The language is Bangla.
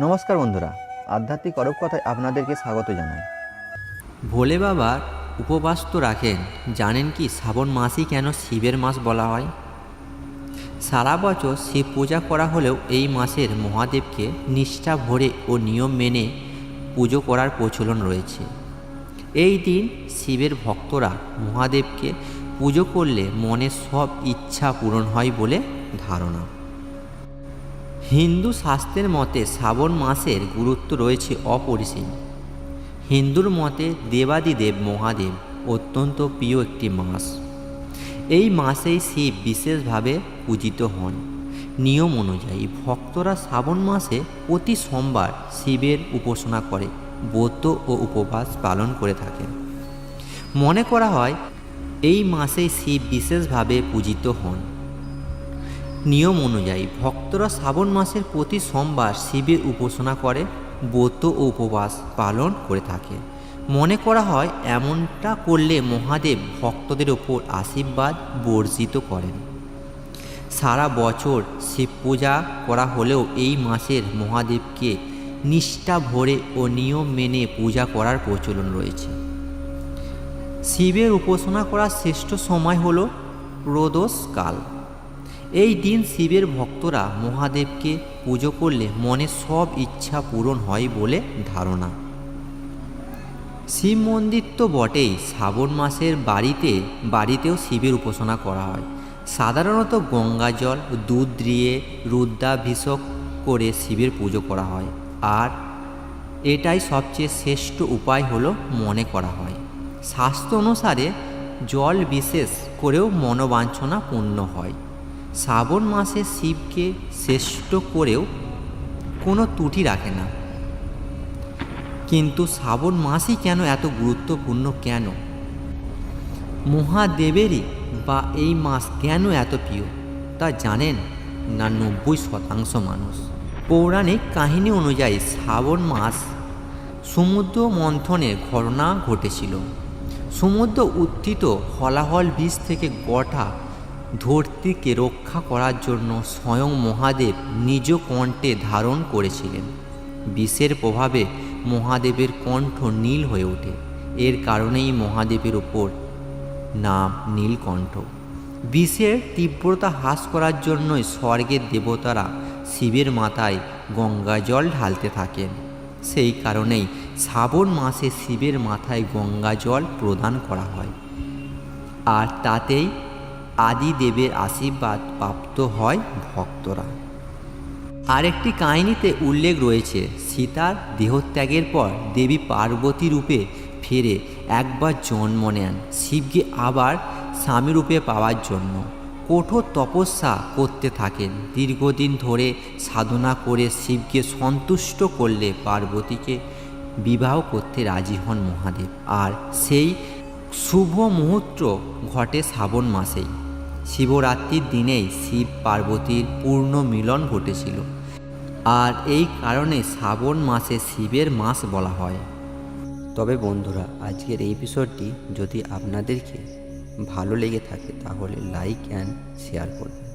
নমস্কার বন্ধুরা, আধ্যাত্মিক অরূপ কথায় আপনাদেরকে স্বাগত জানাই। ভোলে বাবার উপবাস তো রাখেন, জানেন কি শ্রাবণ মাসই কেন শিবের মাস বলা হয়? সারা বছর শিব পূজা করা হলেও এই মাসের মহাদেবকে নিষ্ঠা ভরে ও নিয়ম মেনে পুজো করার প্রচলন রয়েছে। এই দিন শিবের ভক্তরা মহাদেবকে পুজো করলে মনের সব ইচ্ছা পূরণ হয় বলে ধারণা। হিন্দু শাস্ত্রের মতে শ্রাবণ মাসের গুরুত্ব রয়েছে অপরিসীম। হিন্দুর মতে দেবাদিদেব মহাদেব অত্যন্ত প্রিয় একটি মাস। এই মাসেই শিব বিশেষভাবে পূজিত হন। নিয়ম অনুযায়ী ভক্তরা শ্রাবণ মাসে প্রতি সোমবার শিবের উপাসনা করে ব্রত ও উপবাস পালন করে থাকেন। মনে করা হয় এই মাসেই শিব বিশেষভাবে পূজিত হন। নিয়ম অনুযায়ী ভক্তরা শ্রাবণ মাসের প্রতি সোমবার শিবের উপাসনা করে ব্রত ও উপবাস পালন করে থাকে। মনে করা হয় এমনটা করলে মহাদেব ভক্তদের ওপর আশীর্বাদ বর্ষিত করেন। সারা বছর শিব পূজা করা হলেও এই মাসের মহাদেবকে নিষ্ঠা ভরে ও নিয়ম মেনে পূজা করার প্রচলন রয়েছে। শিবের উপাসনা করার শ্রেষ্ঠ সময় হল প্রদোষকাল। এই দিন শিবের ভক্তরা মহাদেবকে পুজো করলে মনের সব ইচ্ছা পূরণ হয় বলে ধারণা। শিব মন্দির তো বটেই, শ্রাবণ মাসের বাড়িতেও শিবের উপাসনা করা হয়। সাধারণত গঙ্গা জল দুধ দিয়ে রুদ্রাভিষেক করে শিবের পুজো করা হয়, আর এটাই সবচেয়ে শ্রেষ্ঠ উপায় হলো মনে করা হয়। শাস্ত্র অনুসারে জল বিশেষ করেও মনোবাঞ্ছনা পূর্ণ হয়। শ্রাবণ মাসে শিবকে শ্রেষ্ঠ করেও কোনো ত্রুটি রাখে না। কিন্তু শ্রাবণ মাসই কেন এত গুরুত্বপূর্ণ, কেন মহাদেবেরই বা এই মাস কেন এত প্রিয় তা জানেন না 90% মানুষ। পৌরাণিক কাহিনী অনুযায়ী শ্রাবণ মাস সমুদ্র মন্থনের ঘটনা ঘটেছিল। সমুদ্র উত্থিত হলাহল বীজ থেকে গঠা ধরতিকে রক্ষা করার জন্য স্বয়ং মহাদেব নিজ কণ্ঠে ধারণ করেছিলেন। বিষের প্রভাবে মহাদেবের কণ্ঠ নীল হয়ে ওঠে। এর কারণেই মহাদেবের ওপর নাম নীলকণ্ঠ। বিষের তীব্রতা হ্রাস করার জন্যই স্বর্গের দেবতারা শিবের মাথায় গঙ্গা জল ঢালতে থাকেন। সেই কারণেই শ্রাবণ মাসে শিবের মাথায় গঙ্গা জল প্রদান করা হয়, আর তাতেই আদিদেবের আশীর্বাদ প্রাপ্ত হয় ভক্তরা। আরেকটি কাহিনীতে উল্লেখ রয়েছে, সীতার দেহত্যাগের পর দেবী পার্বতী রূপে ফিরে একবার জন্ম নেন শিবকে আবার স্বামী রূপে পাওয়ার জন্য। কঠোর তপস্যা করতে থাকেন। দীর্ঘদিন ধরে সাধনা করে শিবকে সন্তুষ্ট করলে পার্বতীকে বিবাহ করতে রাজি হন মহাদেব। আর সেই শুভ মুহূর্ত ঘটে শ্রাবণ মাসেই। শিবরাত্রির দিনেই শিব পার্বতীর পূর্ণ মিলন ঘটেছিল, আর এই কারণে শ্রাবণ মাসে শিবের মাস বলা হয়। তবে বন্ধুরা, আজকের এই এপিসোডটি যদি আপনাদেরকে ভালো লেগে থাকে তাহলে লাইক অ্যান্ড শেয়ার করবেন।